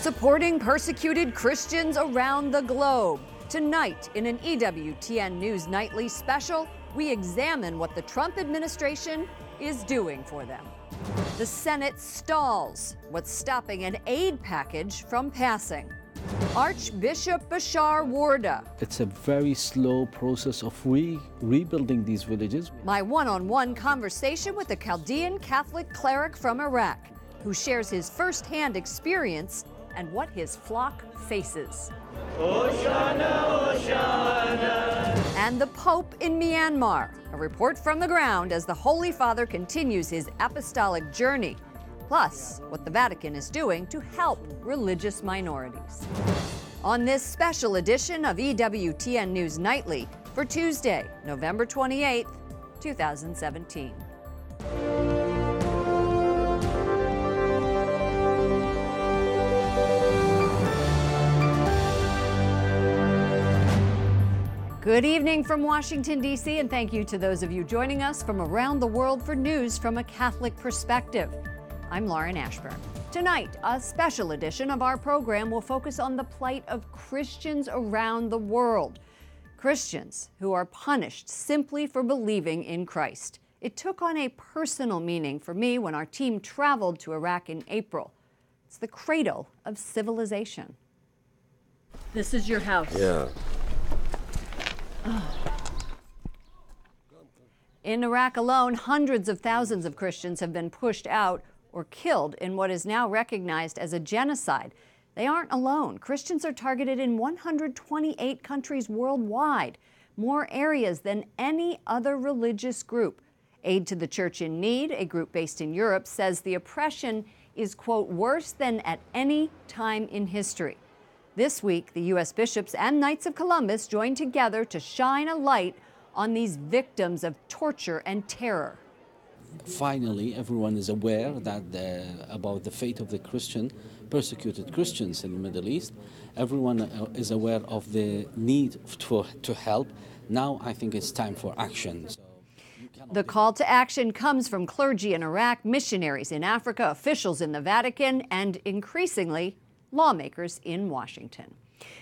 supporting persecuted Christians around the globe. Tonight, in an EWTN News Nightly special, we examine what the Trump administration is doing for them. The Senate stalls. What's stopping an aid package from passing? Archbishop Bashar Warda. It's a very slow process of rebuilding these villages. My one-on-one conversation with a Chaldean Catholic cleric from Iraq, who shares his first-hand experience and what his flock faces. Hosanna, Hosanna. And the Pope in Myanmar. A report from the ground as the Holy Father continues his apostolic journey. Plus, what the Vatican is doing to help religious minorities. On this special edition of EWTN News Nightly for Tuesday, November 28th, 2017. Good evening from Washington, D.C., and thank you to those of you joining us from around the world for news from a Catholic perspective. I'm Lauren Ashburn. Tonight, a special edition of our program will focus on the plight of Christians around the world. Christians who are punished simply for believing in Christ. It took on a personal meaning for me when our team traveled to Iraq in April. It's the cradle of civilization. This is your house. Yeah. In Iraq alone, hundreds of thousands of Christians have been pushed out or killed in what is now recognized as a genocide. They aren't alone. Christians are targeted in 128 countries worldwide, more areas than any other religious group. Aid to the Church in Need, a group based in Europe, says the oppression is, quote, worse than at any time in history. This week, the U.S. bishops and Knights of Columbus joined together to shine a light on these victims of torture and terror. Finally, everyone is aware that about the fate of the persecuted Christians in the Middle East. Everyone is aware of the need to help. Now I think it's time for action. The call to action comes from clergy in Iraq, missionaries in Africa, officials in the Vatican, and increasingly, lawmakers in Washington.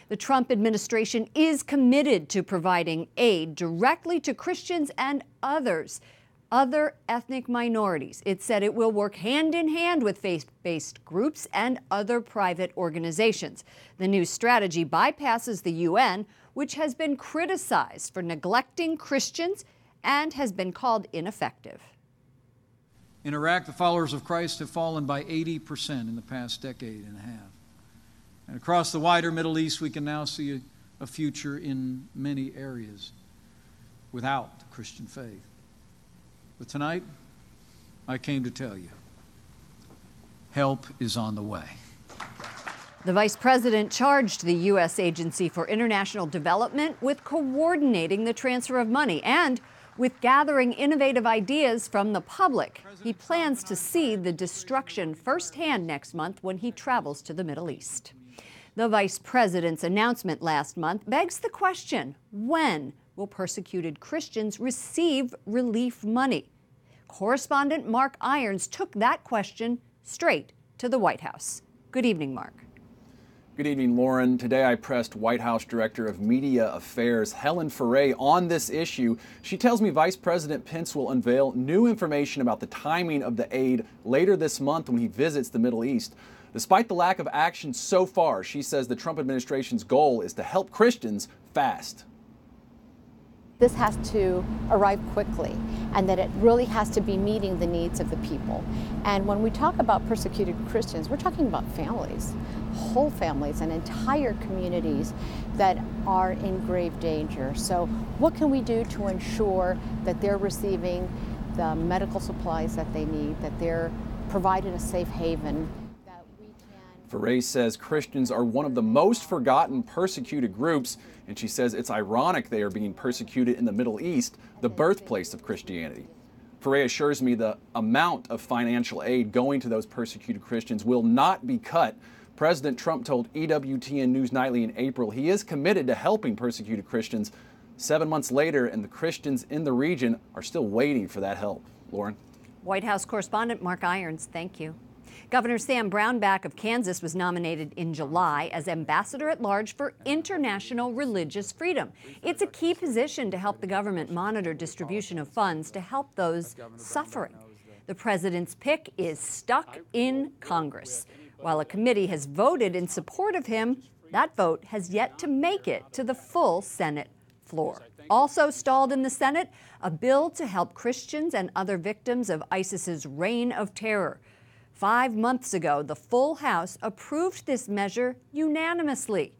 The Trump administration is committed to providing aid directly to Christians and other ethnic minorities. It said it will work hand in hand with faith-based groups and other private organizations. The new strategy bypasses the UN, which has been criticized for neglecting Christians and has been called ineffective. In Iraq, the followers of Christ have fallen by 80% in the past decade and a half. And across the wider Middle East, we can now see a future in many areas without the Christian faith. But tonight, I came to tell you, help is on the way. The Vice President charged the U.S. Agency for International Development with coordinating the transfer of money and with gathering innovative ideas from the public. He plans to see the destruction firsthand next month when he travels to the Middle East. The Vice President's announcement last month begs the question, when will persecuted Christians receive relief money? Correspondent Mark Irons took that question straight to the White House. Good evening, Mark. Good evening, Lauren. Today I pressed White House Director of Media Affairs Helen Foray on this issue. She tells me Vice President Pence will unveil new information about the timing of the aid later this month when he visits the Middle East. Despite the lack of action so far, she says the Trump administration's goal is to help Christians fast. This has to arrive quickly, and that it really has to be meeting the needs of the people. And when we talk about persecuted Christians, we're talking about families, whole families and entire communities that are in grave danger. So what can we do to ensure that they're receiving the medical supplies that they need, that they're provided a safe haven? Foray says Christians are one of the most forgotten persecuted groups, and she says it's ironic they are being persecuted in the Middle East, the birthplace of Christianity. Foray assures me the amount of financial aid going to those persecuted Christians will not be cut. President Trump told EWTN News Nightly in April he is committed to helping persecuted Christians. 7 months later, and the Christians in the region are still waiting for that help. Lauren? White House correspondent Mark Irons, thank you. Governor Sam Brownback of Kansas was nominated in July as Ambassador at Large for International Religious Freedom. It's a key position to help the government monitor distribution of funds to help those suffering. The president's pick is stuck in Congress. While a committee has voted in support of him, that vote has yet to make it to the full Senate floor. Also stalled in the Senate, a bill to help Christians and other victims of ISIS's reign of terror. 5 months ago, the full House approved this measure unanimously.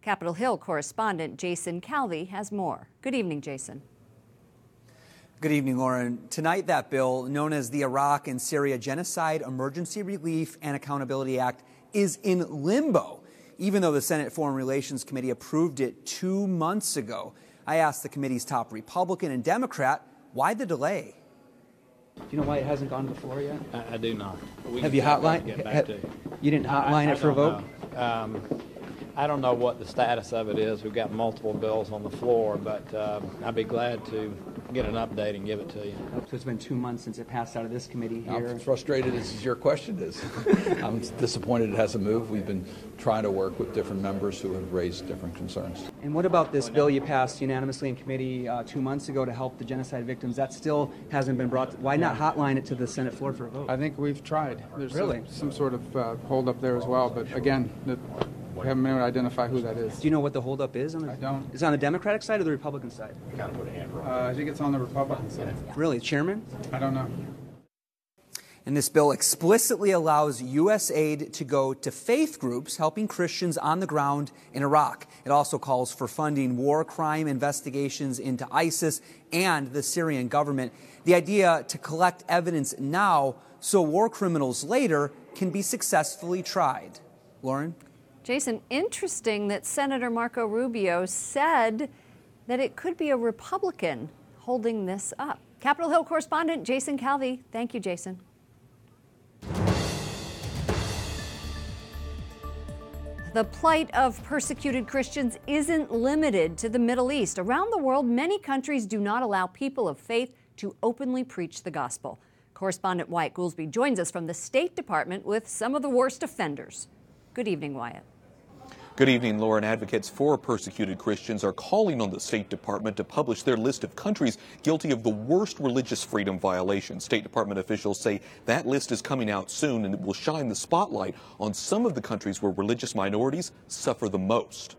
Capitol Hill correspondent Jason Calvi has more. Good evening, Jason. Good evening, Lauren. Tonight, that bill, known as the Iraq and Syria Genocide Emergency Relief and Accountability Act, is in limbo, even though the Senate Foreign Relations Committee approved it 2 months ago. I asked the committee's top Republican and Democrat, why the delay? Do you know why it hasn't gone to the floor yet? I do not. Have you hotlined? You didn't hotline it for a vote? I don't know what the status of it is. We've got multiple bills on the floor, but I'd be glad to get an update and give it to you. So it's been 2 months since it passed out of this committee here. I'm as frustrated as your question is. I'm disappointed it hasn't moved. We've been trying to work with different members who have raised different concerns. And what about this bill you passed unanimously in committee 2 months ago to help the genocide victims? That still hasn't been brought. Why not hotline it to the Senate floor for a vote? I think we've tried. There's really some sort of hold up there as well, but again, we haven't been able to identify who that is. Do you know what the holdup is? I don't. Is it on the Democratic side or the Republican side? I think it's on the Republican side. Really, Chairman? I don't know. And this bill explicitly allows U.S. aid to go to faith groups helping Christians on the ground in Iraq. It also calls for funding war crime investigations into ISIS and the Syrian government. The idea to collect evidence now so war criminals later can be successfully tried. Lauren? Jason, interesting that Senator Marco Rubio said that it could be a Republican holding this up. Capitol Hill correspondent Jason Calvi. Thank you, Jason. The plight of persecuted Christians isn't limited to the Middle East. Around the world, many countries do not allow people of faith to openly preach the gospel. Correspondent Wyatt Goolsby joins us from the State Department with some of the worst offenders. Good evening, Wyatt. Good evening, Lauren. Advocates for persecuted Christians are calling on the State Department to publish their list of countries guilty of the worst religious freedom violations. State Department officials say that list is coming out soon, and it will shine the spotlight on some of the countries where religious minorities suffer the most.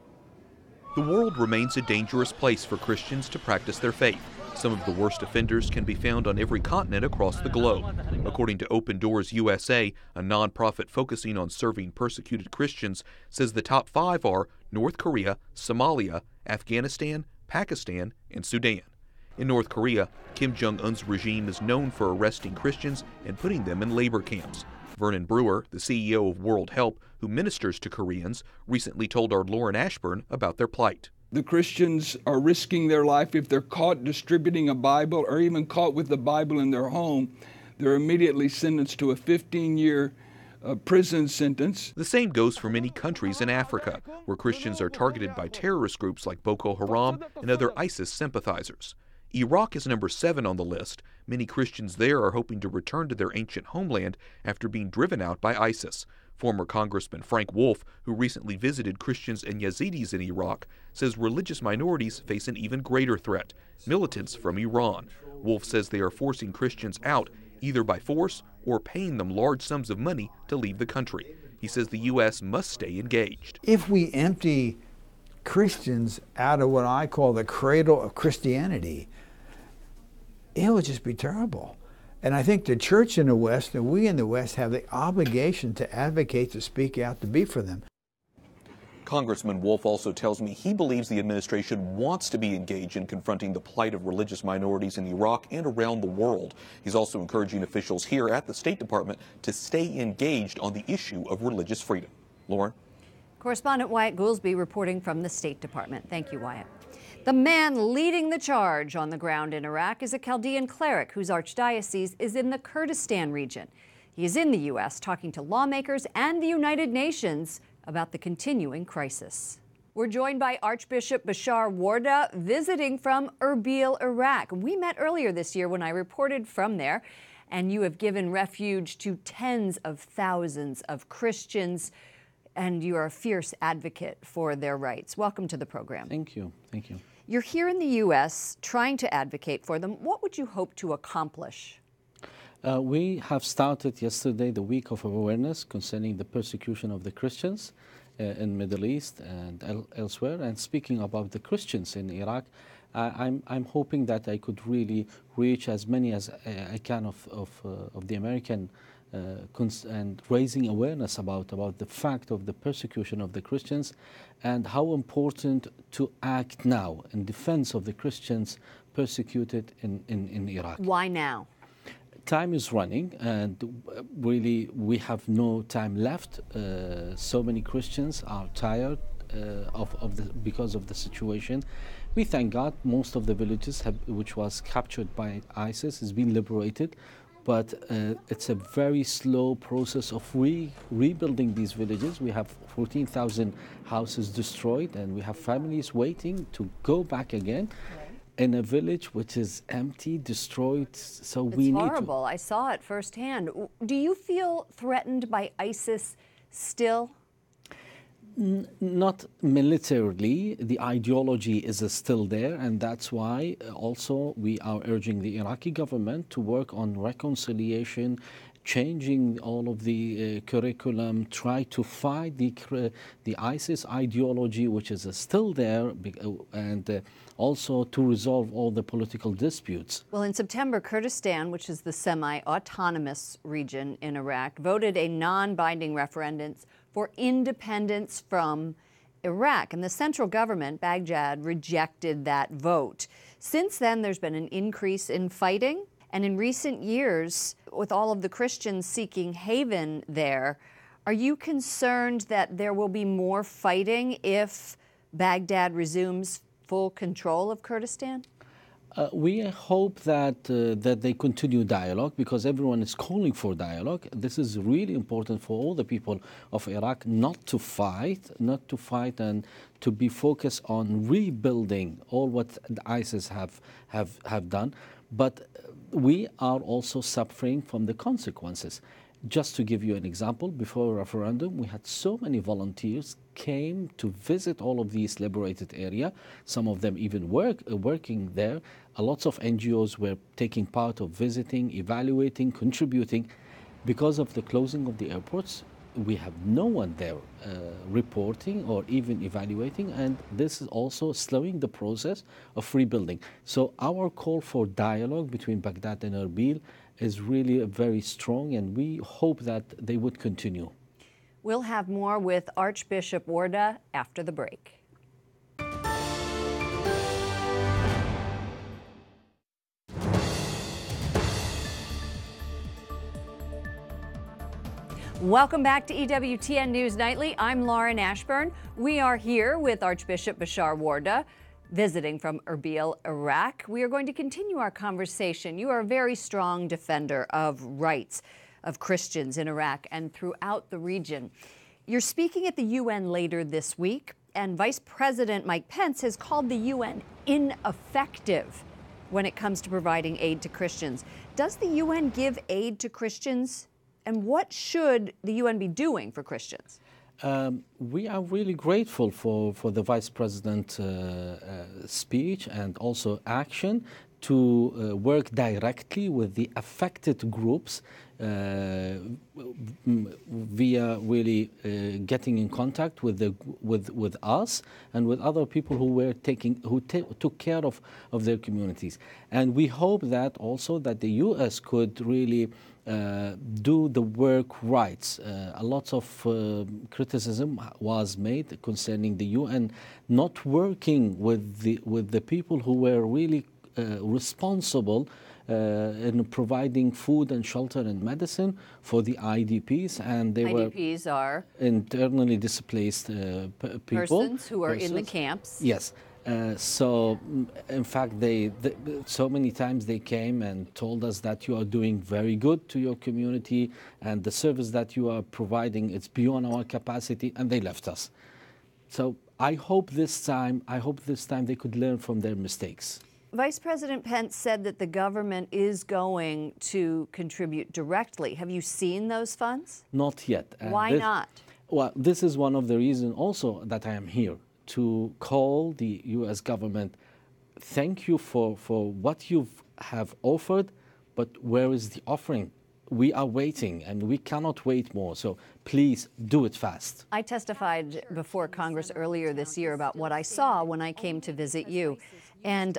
The world remains a dangerous place for Christians to practice their faith. Some of the worst offenders can be found on every continent across the globe. According to Open Doors USA, a nonprofit focusing on serving persecuted Christians, says the top 5 are North Korea, Somalia, Afghanistan, Pakistan, and Sudan. In North Korea, Kim Jong-un's regime is known for arresting Christians and putting them in labor camps. Vernon Brewer, the CEO of World Help, who ministers to Koreans, recently told our Lauren Ashburn about their plight. The Christians are risking their life if they're caught distributing a Bible or even caught with the Bible in their home. They're immediately sentenced to a 15-year prison sentence. The same goes for many countries in Africa, where Christians are targeted by terrorist groups like Boko Haram and other ISIS sympathizers. Iraq is number 7 on the list. Many Christians there are hoping to return to their ancient homeland after being driven out by ISIS. Former Congressman Frank Wolf, who recently visited Christians and Yazidis in Iraq, says religious minorities face an even greater threat: militants from Iran. Wolf says they are forcing Christians out either by force or paying them large sums of money to leave the country. He says the U.S. must stay engaged. If we empty Christians out of what I call the cradle of Christianity, it would just be terrible. And I think the church in the West and we in the West have the obligation to advocate, to speak out, to be for them. Congressman Wolf also tells me he believes the administration wants to be engaged in confronting the plight of religious minorities in Iraq and around the world. He's also encouraging officials here at the State Department to stay engaged on the issue of religious freedom. Lauren? Correspondent Wyatt Goolsby reporting from the State Department. Thank you, Wyatt. The man leading the charge on the ground in Iraq is a Chaldean cleric whose archdiocese is in the Kurdistan region. He is in the U.S. talking to lawmakers and the United Nations about the continuing crisis. We're joined by Archbishop Bashar Warda, visiting from Erbil, Iraq. We met earlier this year when I reported from there. and you have given refuge to tens of thousands of Christians, and you are a fierce advocate for their rights. Welcome to the program. Thank you. Thank you. You're here in the U.S. trying to advocate for them. What would you hope to accomplish? We have started yesterday the week of awareness concerning the persecution of the Christians in Middle East and elsewhere. And speaking about the Christians in Iraq, I'm hoping that I could really reach as many as I can of the American and raising awareness about the fact of the persecution of the Christians and how important to act now in defense of the Christians persecuted in Iraq. Why now? Time is running, and really we have no time left. So many Christians are tired because of the situation. We thank God most of the villages which was captured by ISIS has been liberated, but it's a very slow process of rebuilding these villages. We have 14,000 houses destroyed, and we have families waiting to go back again. In a village which is empty, destroyed, so we need to... It's horrible. I saw it firsthand. Do you feel threatened by ISIS still? Not militarily. The ideology is still there, and that's why also we are urging the Iraqi government to work on reconciliation, changing all of the curriculum, try to fight the ISIS ideology, which is still there, and also to resolve all the political disputes. Well, in September, Kurdistan, which is the semi-autonomous region in Iraq, voted a non-binding referendum for independence from Iraq. And the central government, Baghdad, rejected that vote. Since then, there's been an increase in fighting. And in recent years, with all of the Christians seeking haven there, are you concerned that there will be more fighting if Baghdad resumes full control of Kurdistan? We hope that they continue dialogue, because everyone is calling for dialogue. This is really important for all the people of Iraq not to fight and to be focused on rebuilding all what the ISIS have done. But we are also suffering from the consequences. Just to give you an example, before a referendum, we had so many volunteers came to visit all of these liberated area. Some of them even working there. Lots of NGOs were taking part of visiting, evaluating, contributing. Because of the closing of the airports, we have no one there reporting or even evaluating, and this is also slowing the process of rebuilding. So our call for dialogue between Baghdad and Erbil is really very strong, and we hope that they would continue. We'll have more with Archbishop Warda after the break. Welcome back to EWTN News Nightly. I'm Lauren Ashburn. We are here with Archbishop Bashar Warda, visiting from Erbil, Iraq. We are going to continue our conversation. You are a very strong defender of rights of Christians in Iraq and throughout the region. You're speaking at the UN later this week, and Vice President Mike Pence has called the UN ineffective when it comes to providing aid to Christians. Does the UN give aid to Christians? And what should the UN be doing for Christians? We are really grateful for the Vice President's speech and also action to work directly with the affected groups via really getting in contact with us and with other people who took care of their communities. And we hope that also that the US could really do the work right. A lot of criticism was made concerning the UN not working with the people who were really responsible in providing food and shelter and medicine for the IDPs, and they IDPs are internally displaced people. Persons who are in the camps. Yes. So, in fact, so many times they came and told us that you are doing very good to your community, and the service that you are providing, it's beyond our capacity, and they left us. So I hope this time they could learn from their mistakes. Vice President Pence said that the government is going to contribute directly. Have you seen those funds? Not yet. Why not? Well, this is one of the reasons also that I am here, to call the U.S. government, thank you for what you have offered, but where is the offering? We are waiting, and we cannot wait more, so please do it fast. I testified before Congress earlier this year about what I saw when I came to visit you. And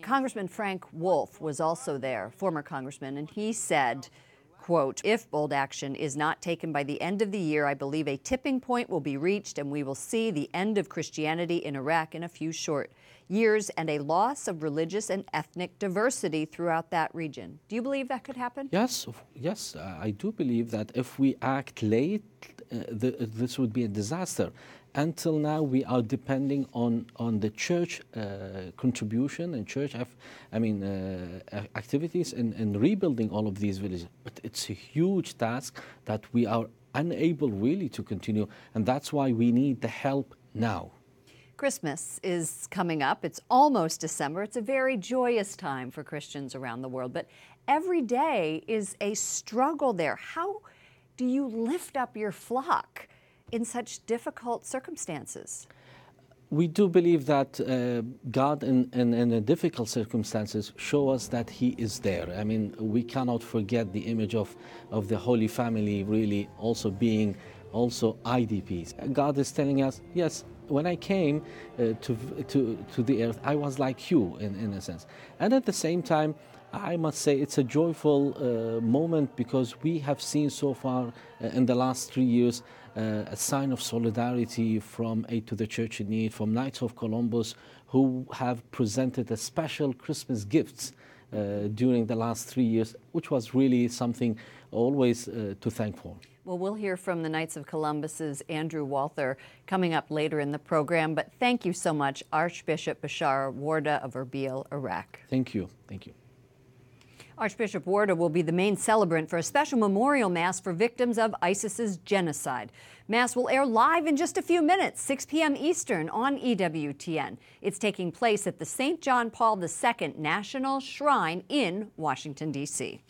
Congressman Frank Wolf was also there, former congressman, and he said, quote, if bold action is not taken by the end of the year, I believe a tipping point will be reached and we will see the end of Christianity in Iraq in a few short years and a loss of religious and ethnic diversity throughout that region. Do you believe that could happen? Yes, yes, I do believe that if we act late, this would be a disaster. Until now, we are depending on the church contribution and church, activities in rebuilding all of these villages. But it's a huge task that we are unable really to continue, and that's why we need the help now. Christmas is coming up. It's almost December. It's a very joyous time for Christians around the world, but every day is a struggle there. How do you lift up your flock in such difficult circumstances? We do believe that God in the difficult circumstances show us that He is there. I mean, we cannot forget the image of the Holy Family really also being also IDPs. God is telling us, yes, when I came to the earth, I was like you in a sense. And at the same time, I must say it's a joyful moment because we have seen so far in the last 3 years a sign of solidarity from Aid to the Church in Need, from Knights of Columbus, who have presented a special Christmas gifts during the last 3 years, which was really something always to thank for. Well, we'll hear from the Knights of Columbus's Andrew Walther coming up later in the program, but thank you so much, Archbishop Bashar Warda of Erbil, Iraq. Thank you. Thank you. Archbishop Warda will be the main celebrant for a special memorial mass for victims of ISIS's genocide. Mass will air live in just a few minutes, 6 p.m. Eastern on EWTN. It's taking place at the St. John Paul II National Shrine in Washington, D.C.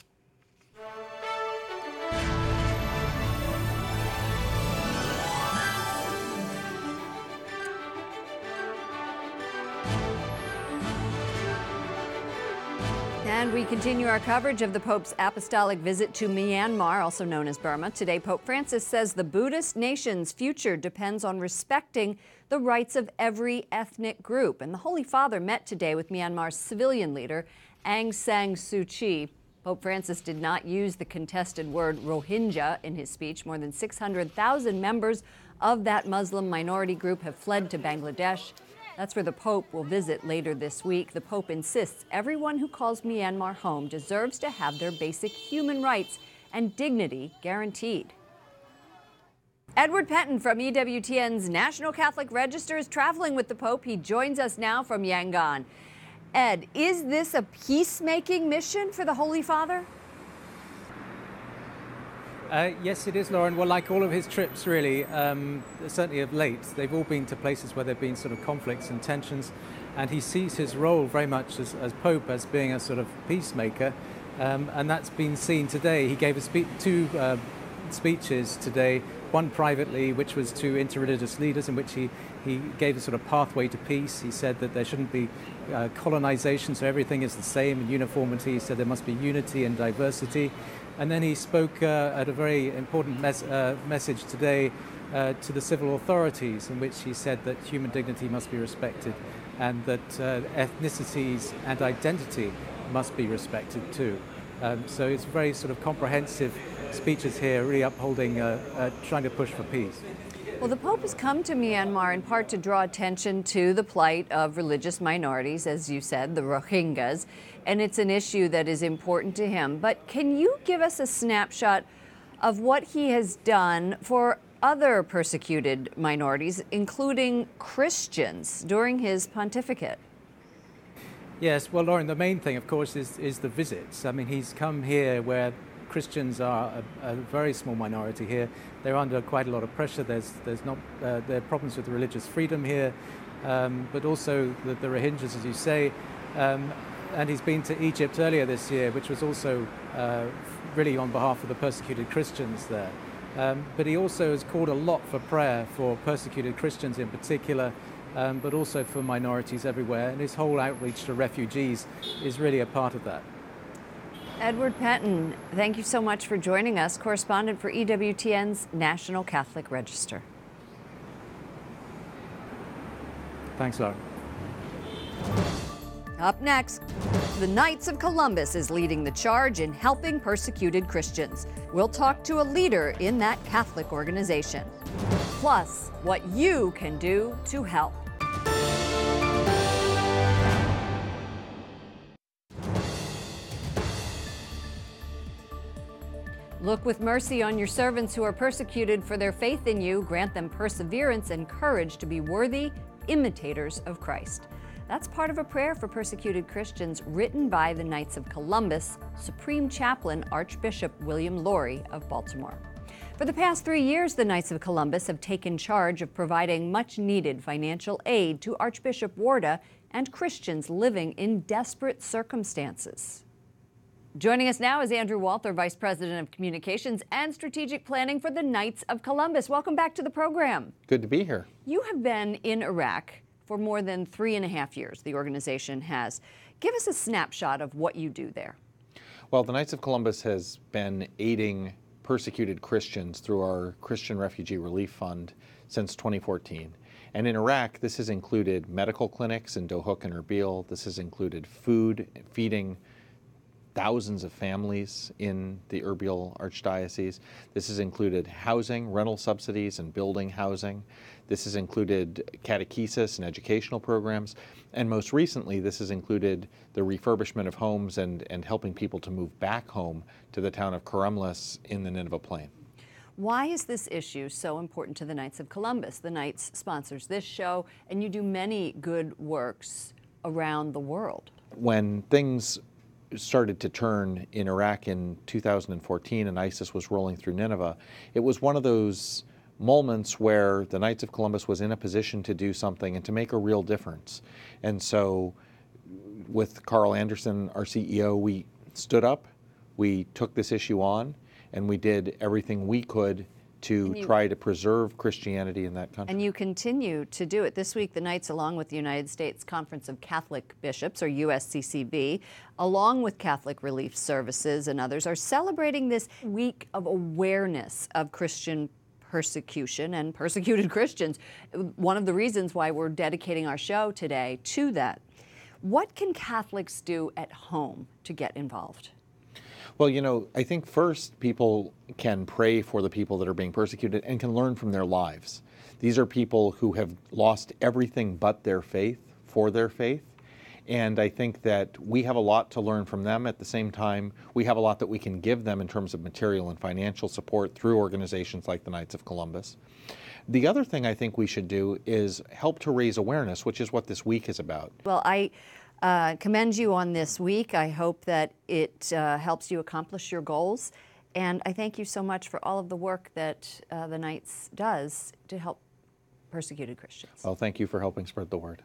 And we continue our coverage of the Pope's apostolic visit to Myanmar, also known as Burma. Today, Pope Francis says the Buddhist nation's future depends on respecting the rights of every ethnic group. And the Holy Father met today with Myanmar's civilian leader, Aung San Suu Kyi. Pope Francis did not use the contested word Rohingya in his speech. More than 600,000 members of that Muslim minority group have fled to Bangladesh. That's where the Pope will visit later this week. The Pope insists everyone who calls Myanmar home deserves to have their basic human rights and dignity guaranteed. Edward Penton from EWTN's National Catholic Register is traveling with the Pope. He joins us now from Yangon. Ed, is this a peacemaking mission for the Holy Father? Yes, it is, Lauren. Well, like all of his trips, really, certainly of late, they've all been to places where there have been sort of conflicts and tensions, and he sees his role very much as Pope as being a sort of peacemaker, and that's been seen today. He gave two speeches today, one privately, which was to interreligious leaders, in which he gave a sort of pathway to peace. He said that there shouldn't be colonization, so everything is the same, and uniformity. He said there must be unity and diversity. And then he spoke at a very important message today to the civil authorities, in which he said that human dignity must be respected and that ethnicities and identity must be respected too. So it's very sort of comprehensive speeches here, really upholding, trying to push for peace. Well, the Pope has come to Myanmar in part to draw attention to the plight of religious minorities, as you said, the Rohingyas, and it's an issue that is important to him. But can you give us a snapshot of what he has done for other persecuted minorities, including Christians, during his pontificate? Yes, well, Lauren, the main thing, of course, is the visits. I mean, he's come here where Christians are a very small minority here. They're under quite a lot of pressure. There are problems with religious freedom here, but also the Rohingyas, as you say, And he's been to Egypt earlier this year, which was also really on behalf of the persecuted Christians there. But he also has called a lot for prayer for persecuted Christians in particular, but also for minorities everywhere. And his whole outreach to refugees is really a part of that. Edward Penton, thank you so much for joining us, correspondent for EWTN's National Catholic Register. Thanks, Laura. Up next, the Knights of Columbus is leading the charge in helping persecuted Christians. We'll talk to a leader in that Catholic organization. Plus, what you can do to help. Look with mercy on your servants who are persecuted for their faith in you. Grant them perseverance and courage to be worthy imitators of Christ. That's part of a prayer for persecuted Christians written by the Knights of Columbus, Supreme Chaplain Archbishop William Lori of Baltimore. For the past 3 years, the Knights of Columbus have taken charge of providing much-needed financial aid to Archbishop Warda and Christians living in desperate circumstances. Joining us now is Andrew Walther, Vice President of Communications and Strategic Planning for the Knights of Columbus. Welcome back to the program. Good to be here. You have been in Iraq for more than 3.5 years, the organization has. Give us a snapshot of what you do there. Well, the Knights of Columbus has been aiding persecuted Christians through our Christian Refugee Relief Fund since 2014. And in Iraq, this has included medical clinics in Dohuk and Erbil. This has included food, feeding thousands of families in the Erbil Archdiocese. This has included housing, rental subsidies, and building housing. This has included catechesis and educational programs. And most recently, this has included the refurbishment of homes and helping people to move back home to the town of Karamlis in the Nineveh Plain. Why is this issue so important to the Knights of Columbus? The Knights sponsors this show, and you do many good works around the world. When things started to turn in Iraq in 2014 and ISIS was rolling through Nineveh, it was one of those moments where the Knights of Columbus was in a position to do something and to make a real difference. And so with Carl Anderson, our CEO, we stood up, we took this issue on, and we did everything we could to try to preserve Christianity in that country. And you continue to do it. This week, the Knights, along with the United States Conference of Catholic Bishops, or USCCB, along with Catholic Relief Services and others, are celebrating this week of awareness of Christian persecution and persecuted Christians. One of the reasons why we're dedicating our show today to that. What can Catholics do at home to get involved? Well, you know, I think first people can pray for the people that are being persecuted and can learn from their lives. These are people who have lost everything but their faith for their faith. And I think that we have a lot to learn from them. At the same time, we have a lot that we can give them in terms of material and financial support through organizations like the Knights of Columbus. The other thing I think we should do is help to raise awareness, which is what this week is about. Well, I commend you on this week. I hope that it helps you accomplish your goals. And I thank you so much for all of the work that the Knights does to help persecuted Christians. Well, thank you for helping spread the word.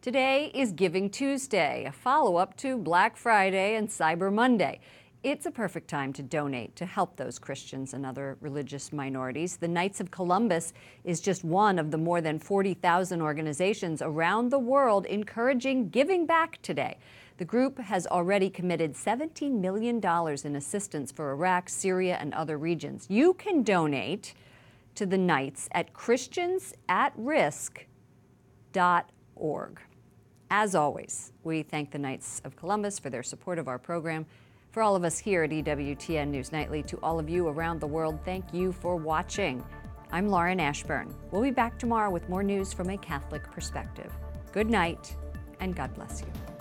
Today is Giving Tuesday, a follow-up to Black Friday and Cyber Monday. It's a perfect time to donate to help those Christians and other religious minorities. The Knights of Columbus is just one of the more than 40,000 organizations around the world encouraging giving back today. The group has already committed $17 million in assistance for Iraq, Syria, and other regions. You can donate to the Knights at christiansatrisk.org. As always, we thank the Knights of Columbus for their support of our program. For all of us here at EWTN News Nightly, to all of you around the world, thank you for watching. I'm Lauren Ashburn. We'll be back tomorrow with more news from a Catholic perspective. Good night, and God bless you.